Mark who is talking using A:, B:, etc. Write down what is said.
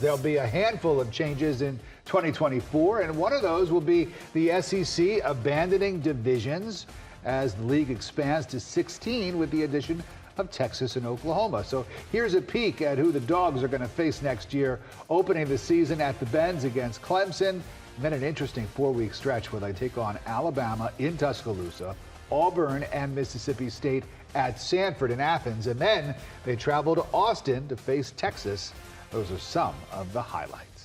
A: There'll be a handful of changes in 2024, and one of those will be the SEC abandoning divisions as the league expands to 16 with the addition of Texas and Oklahoma. So here's a peek at who the Dogs are going to face next year, opening the season at the Benz against Clemson, and then an interesting 4-week stretch where they take on Alabama in Tuscaloosa, Auburn and Mississippi State at Sanford and Athens, and then they travel to Austin to face Texas. Those are some of the highlights.